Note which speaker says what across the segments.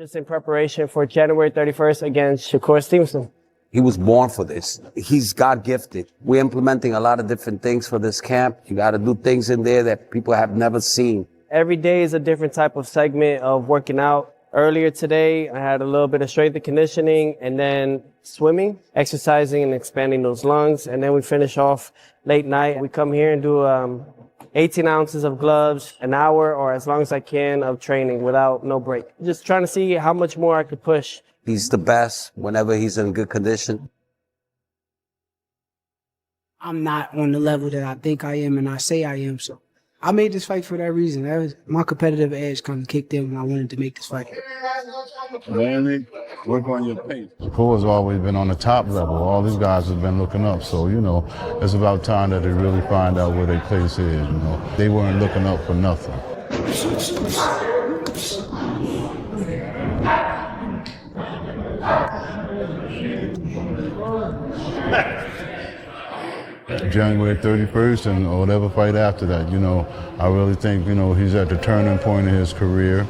Speaker 1: Just in preparation for January 31st against Shakur Stevenson.
Speaker 2: He was born for this. He's God gifted. We're implementing a lot of different things for this camp. You got to do things in there that people have never seen.
Speaker 1: Every day is a different type of segment of working out. Earlier today, I had a little bit of strength and conditioning and then swimming, exercising and expanding those lungs. And then we finish off late night. We come here and do 18 ounces of gloves, an hour or as long as I can of training without no break. Just trying to see how much more I could push.
Speaker 2: He's the best whenever he's in good condition.
Speaker 3: I'm not on the level that I think I am and I say I am, so I made this fight for that reason. That was my competitive edge kind of kicked in when I wanted to make this fight.
Speaker 4: Danny, work on your pace.
Speaker 5: Shakur's always been on the top level. All these guys have been looking up. So, you know, it's about time that they really find out where their place is, you know. They weren't looking up for nothing. January 31st and whatever fight after that, you know, I really think, you know, he's at the turning point in his career.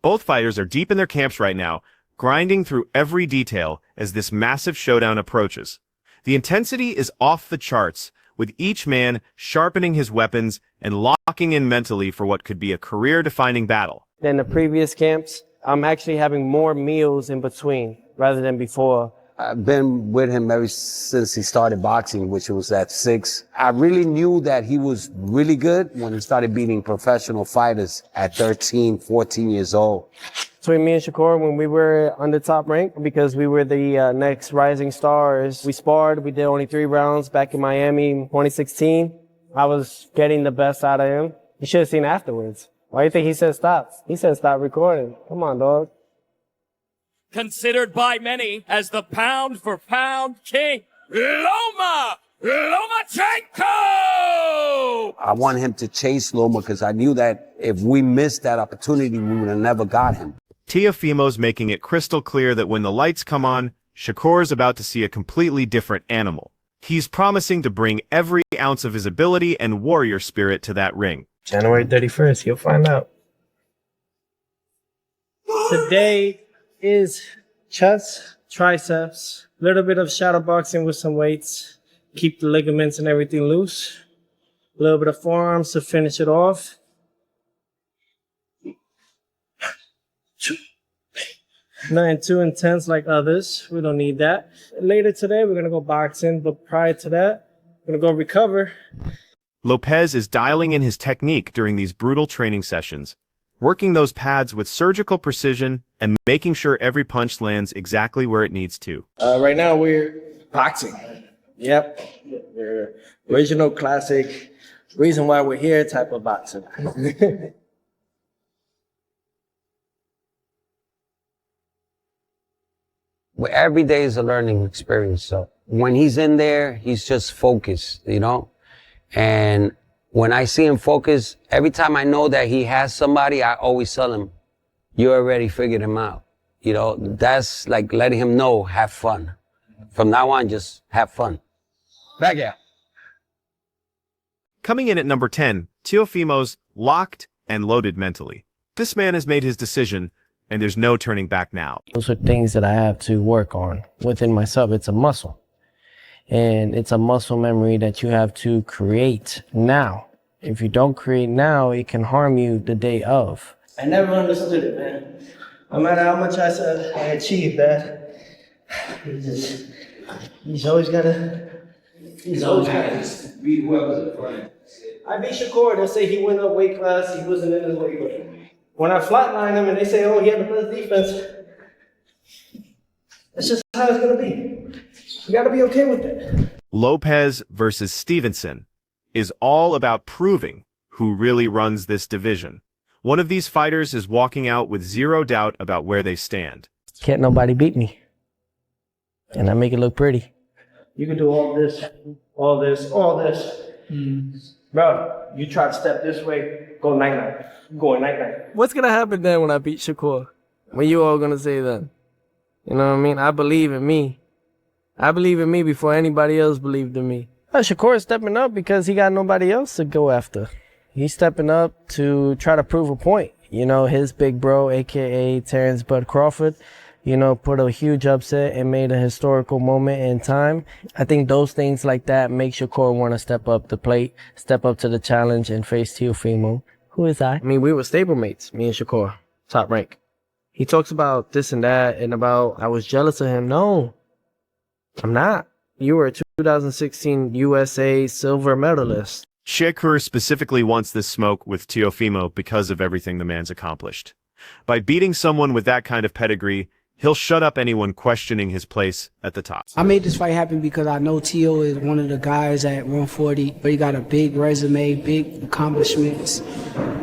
Speaker 6: Both fighters are deep in their camps right now, grinding through every detail as this massive showdown approaches. The intensity is off the charts, with each man sharpening his weapons and locking in mentally for what could be a career-defining battle.
Speaker 1: Than the previous camps, I'm actually having more meals in between rather than before.
Speaker 2: I've been with him ever since he started boxing, which was at 6. I really knew that he was really good when he started beating professional fighters at 13, 14 years old.
Speaker 1: Between me and Shakur, when we were on the top rank, because we were the next rising stars, we sparred. We did only 3 rounds back in Miami in 2016. I was getting the best out of him. You should have seen afterwards. Why do you think he said stop? He said stop recording. Come on, dog.
Speaker 7: Considered by many as the pound-for-pound king, Lomachenko!
Speaker 2: I want him to chase Loma because I knew that if we missed that opportunity, we would have never got him.
Speaker 6: Teofimo's making it crystal clear that when the lights come on, Shakur's about to see a completely different animal. He's promising to bring every ounce of his ability and warrior spirit to that ring.
Speaker 1: January 31st, you'll find out. Today is chest, triceps, a little bit of shadow boxing with some weights, keep the ligaments and everything loose, a little bit of forearms to finish it off. Nothing too intense like others. We don't need that. Later today, we're going to go boxing, but prior to that, we're going to go recover.
Speaker 6: Lopez is dialing in his technique during these brutal training sessions, working those pads with surgical precision and making sure every punch lands exactly where it needs to.
Speaker 1: Right now, we're boxing. Yep. We're original, classic, reason why we're here type of boxing.
Speaker 2: Well, every day is a learning experience. So when he's in there, he's just focused, you know? And when I see him focus, every time I know that he has somebody, I always tell him, you already figured him out. You know, that's like letting him know, have fun. From now on, just have fun. Back out.
Speaker 6: Coming in at number 10, Teofimo's locked and loaded mentally. This man has made his decision, and there's no turning back now.
Speaker 1: Those are things that I have to work on within myself. It's a muscle. And it's a muscle memory that you have to create now. If you don't create now, it can harm you the day of. I never understood it, man. No matter how much I said I achieved that, he's always gotta beat whoever's in front. I beat Shakur. They say he went up weight class, he wasn't in his weight class. When I flatline him and they say, oh, he had the best defense, that's just how it's gonna be. You gotta be okay with it.
Speaker 6: Lopez versus Stevenson is all about proving who really runs this division. One of these fighters is walking out with zero doubt about where they stand.
Speaker 1: Can't nobody beat me. And I make it look pretty. You can do all this, all this, all this. Bro, you try to step this way, go night-night. I'm going night-night. What's gonna happen then when I beat Shakur? What you all gonna say then? You know what I mean? I believe in me. I believe in me before anybody else believed in me. Shakur is stepping up because he got nobody else to go after. He's stepping up to try to prove a point. you know, his big bro, aka Terrence Bud Crawford, you know, put a huge upset and made a historical moment in time. I think those things like that make Shakur want to step up the plate, step up to the challenge, and face Teofimo. Who is I? I mean, we were stablemates, me and Shakur, top rank. He talks about this and that and about I was jealous of him. No, I'm not. You were a 2016 USA silver medalist.
Speaker 6: Shakur specifically wants this smoke with Teofimo because of everything the man's accomplished. By beating someone with that kind of pedigree, he'll shut up anyone questioning his place at the top.
Speaker 3: I made this fight happen because I know Teo is one of the guys at 140, but he got a big resume, big accomplishments.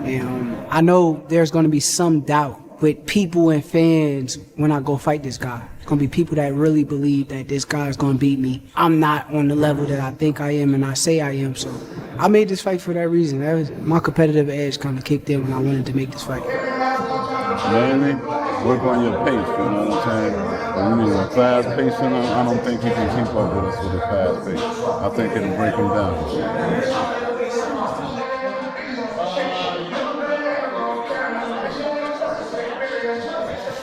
Speaker 3: And I know there's going to be some doubt with people and fans when I go fight this guy. It's going to be people that really believe that this guy's going to beat me. I'm not on the level that I think I am and I say I am. So I made this fight for that reason. That was my competitive edge kind of kicked in when I wanted to make this fight.
Speaker 4: Mainly, work on your pace, you know what I'm saying? When you're a fast pace, I don't think he can keep up with us with a fast pace. I think it'll break him down.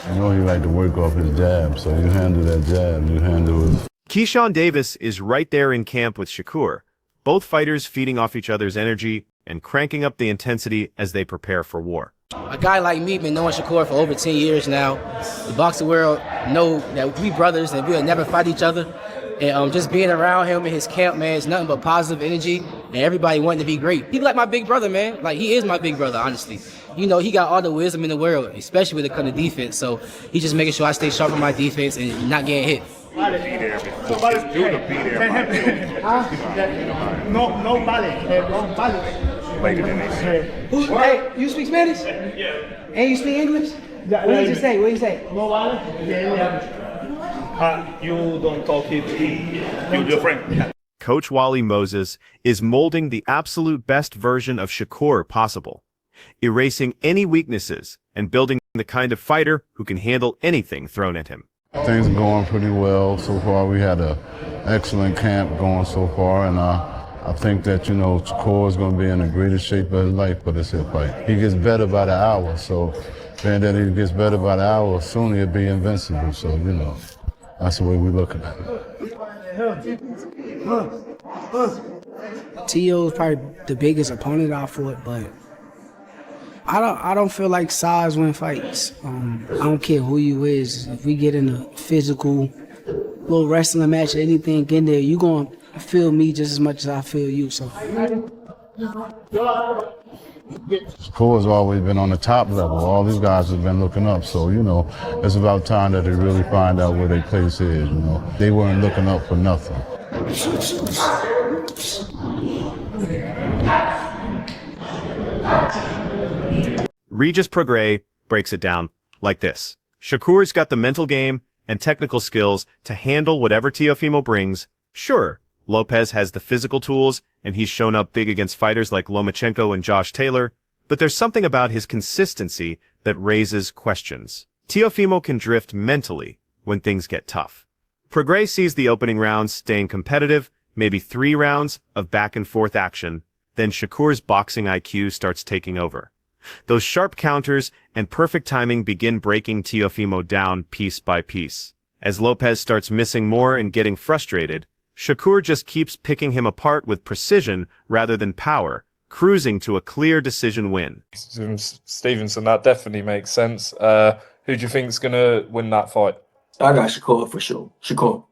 Speaker 5: You know he like to work off his jab, so you handle that jab, you handle his...
Speaker 6: Keyshawn Davis is right there in camp with Shakur, both fighters feeding off each other's energy and cranking up the intensity as they prepare for war.
Speaker 8: A guy like me been knowing Shakur for over 10 years now. The boxing world know that we brothers and we'll never fight each other. And just being around him in his camp, man, it's nothing but positive energy. And everybody wanting to be great. He's like my big brother, man. Like, he is my big brother, honestly. You know, he got all the wisdom in the world, especially when it comes to defense. So he's just making sure I stay sharp on my defense and not getting hit. Hey, you speak Spanish? Yeah. And you speak English? What did you say? What did you say? No vale.
Speaker 9: You don't talk it. You different.
Speaker 6: Coach Wally Moses is molding the absolute best version of Shakur possible, erasing any weaknesses and building the kind of fighter who can handle anything thrown at him.
Speaker 5: Things are going pretty well so far. We had an excellent camp going so far, and I think that, you know, Shakur is going to be in the greatest shape of his life for this hit fight. He gets better by the hour, so being that he gets better by the hour, soon he'll be invincible. So, you know, that's the way we're looking at it.
Speaker 3: Teo is probably the biggest opponent I fought, but I don't feel like size win fights. I don't care who you is. If we get in a physical little wrestling match or anything in there, you gonna feel me just as much as I feel you. So
Speaker 5: Shakur's always been on the top level. All these guys have been looking up. So, you know, it's about time that they really find out where their place is, you know. They weren't looking up for nothing.
Speaker 6: Regis Prograis breaks it down like this. Shakur's got the mental game and technical skills to handle whatever Teofimo brings. Sure, Lopez has the physical tools, and he's shown up big against fighters like Lomachenko and Josh Taylor, but there's something about his consistency that raises questions. Teofimo can drift mentally when things get tough. Prograis sees the opening rounds staying competitive, maybe 3 rounds of back-and-forth action, then Shakur's boxing IQ starts taking over. Those sharp counters and perfect timing begin breaking Teofimo down piece by piece. As Lopez starts missing more and getting frustrated, Shakur just keeps picking him apart with precision rather than power, cruising to a clear decision win.
Speaker 10: Stevenson, that definitely makes sense. Who do you think is going to win that fight?
Speaker 11: I got Shakur for sure. Shakur.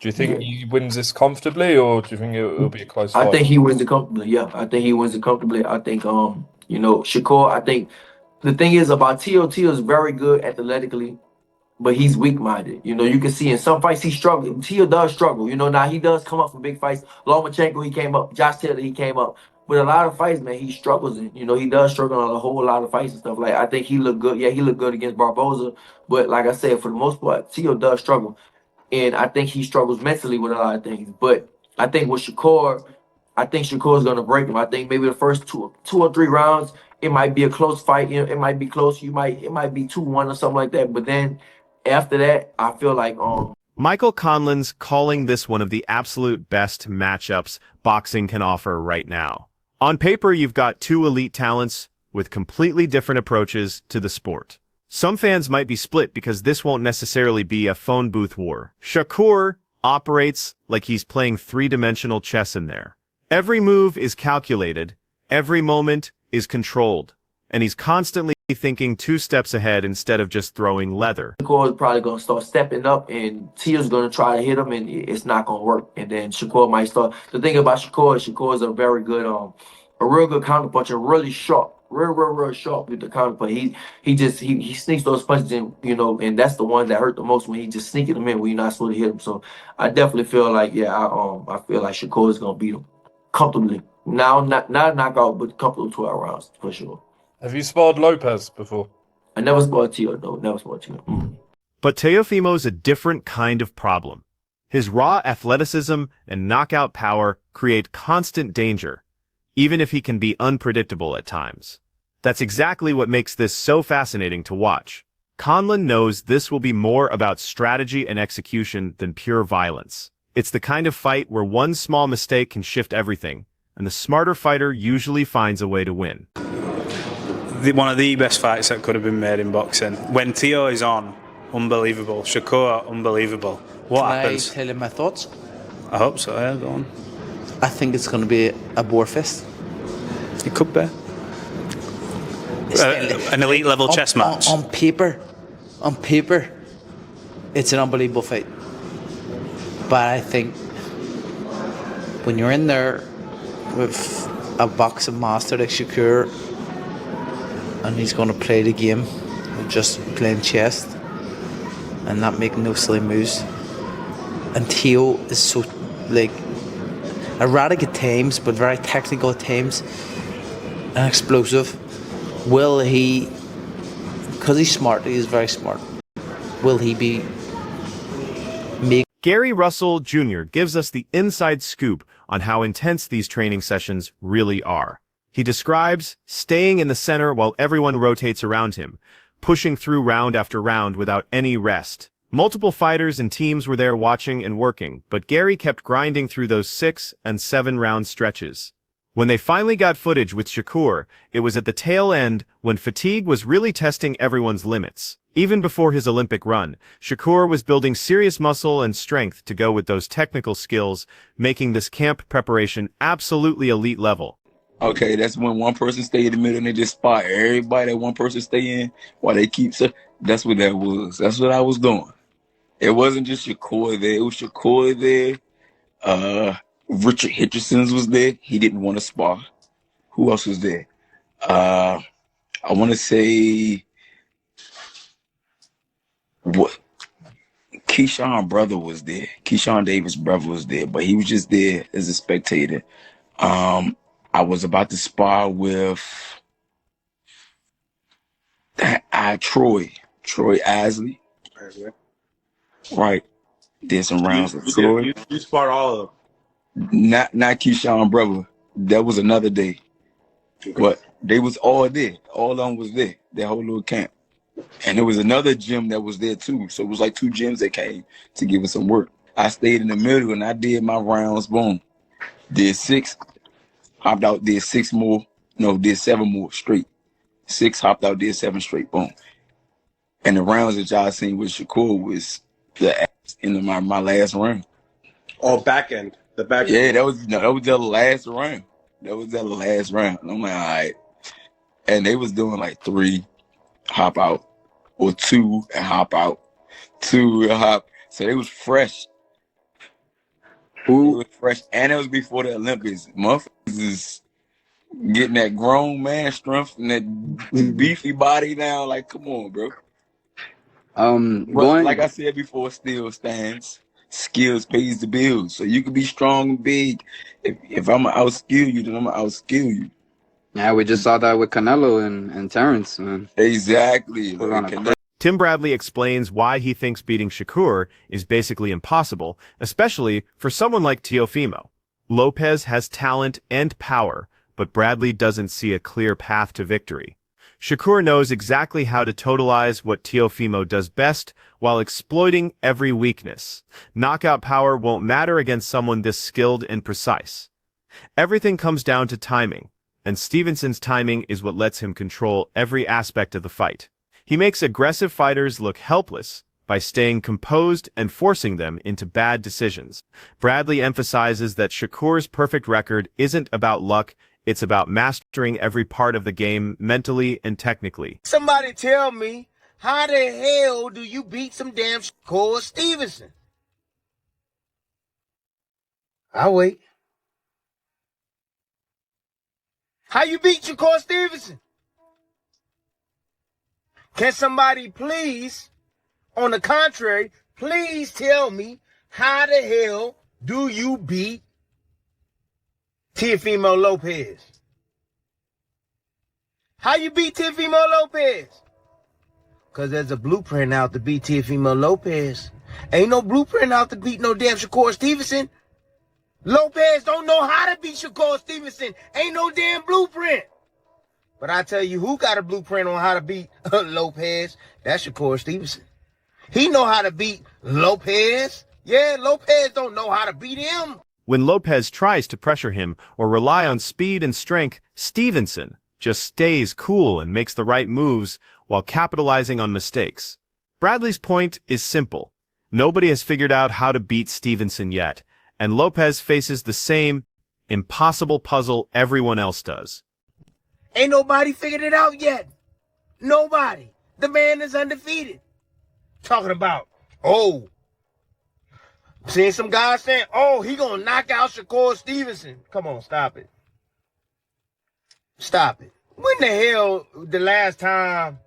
Speaker 10: Do you think he wins this comfortably, or do you think it'll be a close fight?
Speaker 11: I think he wins it comfortably. Yeah, I think he wins it comfortably. I think, you know, Shakur. I think the thing is about Teo is very good athletically, but he's weak-minded. You know, you can see in some fights he struggles. Teo does struggle. You know, now he does come up for big fights. Lomachenko, he came up. Josh Taylor, he came up. But a lot of fights, man, he struggles in. You know, he does struggle on a whole lot of fights and stuff. Like, I think he looked good. Yeah, he looked good against Barboza. But like I said, for the most part, Teo does struggle. And I think he struggles mentally with a lot of things. But I think with Shakur, I think Shakur's going to break him. I think maybe the first two or three rounds, it might be a close fight. You know, it might be close. It might be 2-1 or something like that. But then after that, I feel like
Speaker 6: Michael Conlan's calling this one of the absolute best matchups boxing can offer right now. On paper, you've got 2 elite talents, with completely different approaches to the sport. Some fans might be split because this won't necessarily be a phone booth war. Shakur operates like he's playing three-dimensional chess in there. Every move is calculated, every moment is controlled, and he's constantly thinking 2 steps ahead instead of just throwing leather.
Speaker 11: Shakur is probably going to start stepping up, and Tio's going to try to hit him, and it's not going to work. And then Shakur might start. The thing about Shakur is a very good, a real good counterpuncher, really sharp, real sharp with the counterpunch. He sneaks those punches in, you know, and that's the one that hurt the most when he just sneaking them in when you're not supposed to hit him. So I definitely feel like, yeah, I feel like Shakur is going to beat him comfortably. Not knockout, but comfortable 12 rounds for sure.
Speaker 10: Have you sparred Lopez before?
Speaker 11: I never sparred Tio, though. Never sparred Tio.
Speaker 6: But Teofimo's a different kind of problem. His raw athleticism and knockout power create constant danger, even if he can be unpredictable at times. That's exactly what makes this so fascinating to watch. Conlon knows this will be more about strategy and execution than pure violence. It's the kind of fight where one small mistake can shift everything, and the smarter fighter usually finds a way to win.
Speaker 12: One of the best fights that could have been made in boxing. When Tio is on, unbelievable. Shakur, unbelievable. What happens?
Speaker 13: Can I tell you my thoughts?
Speaker 12: I hope so, yeah, go on.
Speaker 13: I think it's going to be a bore fest.
Speaker 12: It could be. An elite level chess match.
Speaker 13: On paper, it's an unbelievable fight. But I think when you're in there with a boxing master like Shakur, and he's going to play the game of just playing chess and not making no silly moves. And Tio is so, like, erratic at times, but very technical at times, and explosive. Will he, because he's smart, he is very smart, will he be
Speaker 6: Gary Russell Jr. gives us the inside scoop on how intense these training sessions really are. He describes staying in the center while everyone rotates around him, pushing through round after round without any rest. Multiple fighters and teams were there watching and working, but Gary kept grinding through those 6- and 7-round stretches. When they finally got footage with Shakur, it was at the tail end when fatigue was really testing everyone's limits. Even before his Olympic run, Shakur was building serious muscle and strength to go with those technical skills, making this camp preparation absolutely elite level.
Speaker 14: Okay, that's when one person stay in the middle and they just spot everybody that one person stay in while they keep. That's what that was. That's what I was doing. It wasn't just Shakur there. It was Shakur there. Richard Hitcherson's was there. He didn't want to spar. Who else was there? I want to say what? Keyshawn brother was there. Keyshawn Davis' brother was there, but he was just there as a spectator. I was about to spar with Troy Isley. Right. Did some rounds with Troy.
Speaker 9: You sparred all of them.
Speaker 14: Not Keyshawn brother. That was another day. Okay. But they was all there. All of them was there. That whole little camp. And there was another gym that was there too. So it was like 2 gyms that came to give us some work. I stayed in the middle and I did my rounds. Boom. Did 6. Hopped out, did 6 more. No, did 7 more straight. 6, hopped out, did 7 straight. Boom. And the rounds that y'all seen with Shakur was the ass in my last round.
Speaker 9: Oh, back end. The back end.
Speaker 14: Yeah, that was the last round. That was the last round. And I'm like, all right. And they was doing like 3, hop out, or 2 and hop out, 2 and hop. So they was fresh. Who was fresh, and it was before the Olympics. Motherfuckers is getting that grown man strength and that beefy body now. Like, come on, bro. But like I said before, still stands. Skills pays the bills. So you can be strong and big. If I'm gonna outskill you, then I'm gonna outskill you.
Speaker 15: Yeah, we just saw that with Canelo and Terrence, man.
Speaker 14: Exactly.
Speaker 6: Tim Bradley explains why he thinks beating Shakur is basically impossible, especially for someone like Teofimo. Lopez has talent and power, but Bradley doesn't see a clear path to victory. Shakur knows exactly how to totalize what Teofimo does best while exploiting every weakness. Knockout power won't matter against someone this skilled and precise. Everything comes down to timing, and Stevenson's timing is what lets him control every aspect of the fight. He makes aggressive fighters look helpless by staying composed and forcing them into bad decisions. Bradley emphasizes that Shakur's perfect record isn't about luck, it's about mastering every part of the game mentally and technically.
Speaker 16: Somebody tell me, how the hell do you beat some damn Shakur Stevenson? I'll wait. How you beat Shakur Stevenson? Can somebody please, on the contrary, please tell me, how the hell do you beat Teofimo Lopez? How you beat Teofimo Lopez? Because there's a blueprint out to beat Teofimo Lopez. Ain't no blueprint out to beat no damn Shakur Stevenson. Lopez don't know how to beat Shakur Stevenson. Ain't no damn blueprint. But I tell you who got a blueprint on how to beat Lopez. That's Shakur Stevenson. He know how to beat Lopez. Yeah, Lopez don't know how to beat him.
Speaker 6: When Lopez tries to pressure him or rely on speed and strength, Stevenson just stays cool and makes the right moves while capitalizing on mistakes. Bradley's point is simple. Nobody has figured out how to beat Stevenson yet, and Lopez faces the same impossible puzzle everyone else does.
Speaker 16: Ain't nobody figured it out yet. Nobody. The man is undefeated. Talking about, oh, seeing some guys saying, oh, he gonna knock out Shakur Stevenson. Come on, stop it. Stop it. When the hell the last time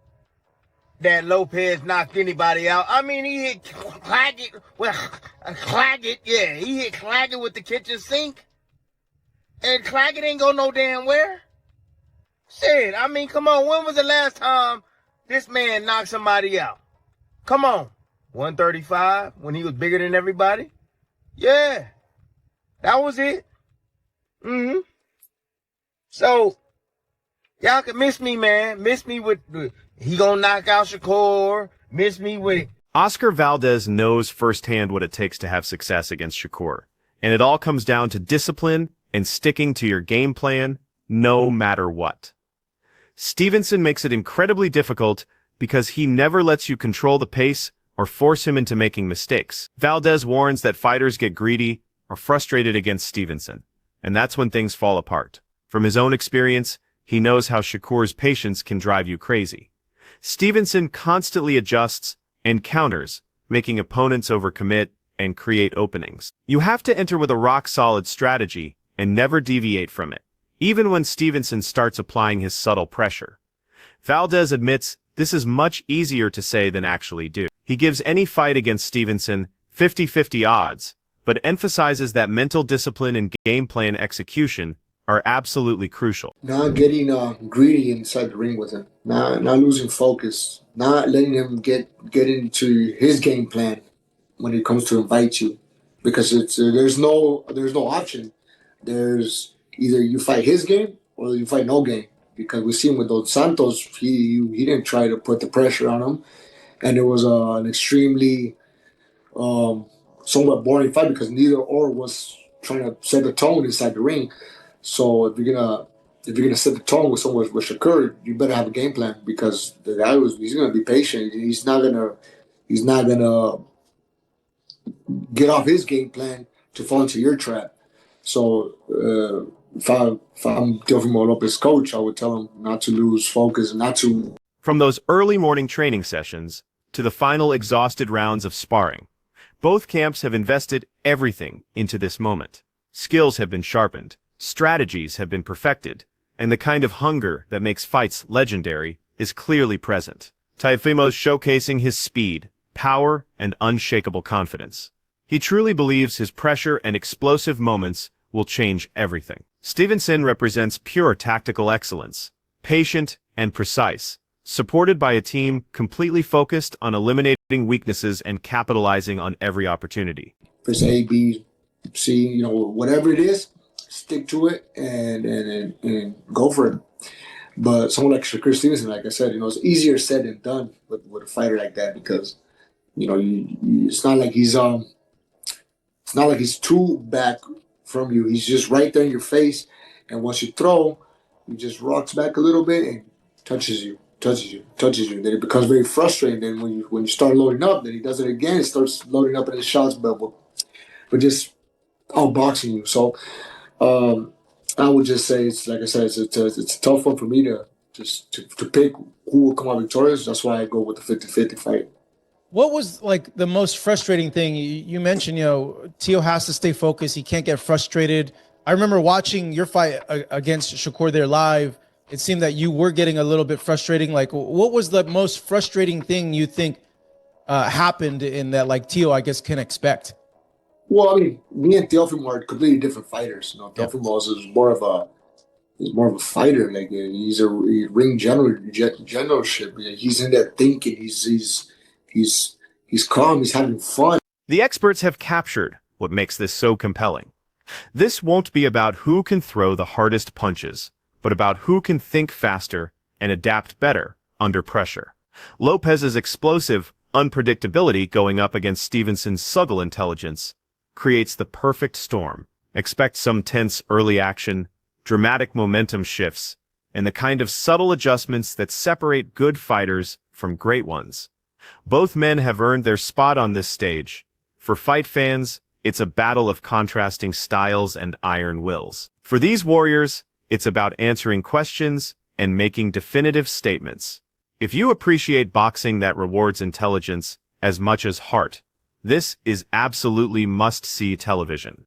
Speaker 16: that Lopez knocked anybody out? I mean, he hit Claggett. Well, Claggett, yeah. He hit Claggett with the kitchen sink. And Claggett ain't go no damn where. Shit, I mean, come on. When was the last time this man knocked somebody out? Come on. 135, when he was bigger than everybody? Yeah. That was it. Mm-hmm. So, y'all can miss me, man. Miss me with, he gonna knock out Shakur. Miss me with...
Speaker 6: Oscar Valdez knows firsthand what it takes to have success against Shakur. And it all comes down to discipline and sticking to your game plan, no matter what. Stevenson makes it incredibly difficult because he never lets you control the pace or force him into making mistakes. Valdez warns that fighters get greedy or frustrated against Stevenson, and that's when things fall apart. From his own experience, he knows how Shakur's patience can drive you crazy. Stevenson constantly adjusts and counters, making opponents overcommit and create openings. You have to enter with a rock-solid strategy and never deviate from it, even when Stevenson starts applying his subtle pressure. Valdez admits this is much easier to say than actually do. He gives any fight against Stevenson 50-50 odds, but emphasizes that mental discipline and game plan execution are absolutely crucial.
Speaker 17: Not getting greedy inside the ring with him, not losing focus, not letting him get into his game plan when it comes to invite you, because it's there's no option. There's either you fight his game or you fight no game. Because we see him with Dos Santos, he didn't try to put the pressure on him, and it was an extremely somewhat boring fight because neither or was trying to set the tone inside the ring. So if you're gonna set the tone with someone with Shakur, you better have a game plan because the guy he's gonna be patient. He's not gonna get off his game plan to fall into your trap. So if I'm Teofimo Lopez coach, I would tell him not to lose focus, not to.
Speaker 6: From those early morning training sessions to the final exhausted rounds of sparring, both camps have invested everything into this moment. Skills have been sharpened, strategies have been perfected, and the kind of hunger that makes fights legendary is clearly present. Teofimo's showcasing his speed, power, and unshakable confidence. He truly believes his pressure and explosive moments will change everything. Stevenson represents pure tactical excellence, patient and precise, supported by a team completely focused on eliminating weaknesses and capitalizing on every opportunity.
Speaker 17: Press A, B, C, whatever it is, stick to it and go for it. But someone like Shakur Stevenson, like I said, it's easier said than done with a fighter like that because, it's not like he's too back from you. He's just right there in your face, and once you throw, he just rocks back a little bit and touches you. Then it becomes very frustrating. Then when you start loading up, then he does it again. It starts loading up in his shots, but just outboxing you. So I would just say it's like I said, it's a tough one for me to pick who will come out victorious. That's why I go with the 50-50 fight.
Speaker 18: What was like the most frustrating thing? You mentioned, Teo has to stay focused. He can't get frustrated. I remember watching your fight against Shakur there live. It seemed that you were getting a little bit frustrating. Like, what was the most frustrating thing you think happened in that, like, Teo, I guess, can expect?
Speaker 17: Well, I mean, me and Teofimo are completely different fighters. Teofimo is more of a fighter. Like he's a ring generalship. He's in there thinking. He's calm. He's having fun.
Speaker 6: The experts have captured what makes this so compelling. This won't be about who can throw the hardest punches, but about who can think faster and adapt better under pressure. Lopez's explosive unpredictability going up against Stevenson's subtle intelligence creates the perfect storm. Expect some tense early action, dramatic momentum shifts, and the kind of subtle adjustments that separate good fighters from great ones. Both men have earned their spot on this stage. For fight fans, it's a battle of contrasting styles and iron wills. For these warriors, it's about answering questions and making definitive statements. If you appreciate boxing that rewards intelligence as much as heart, this is absolutely must-see television.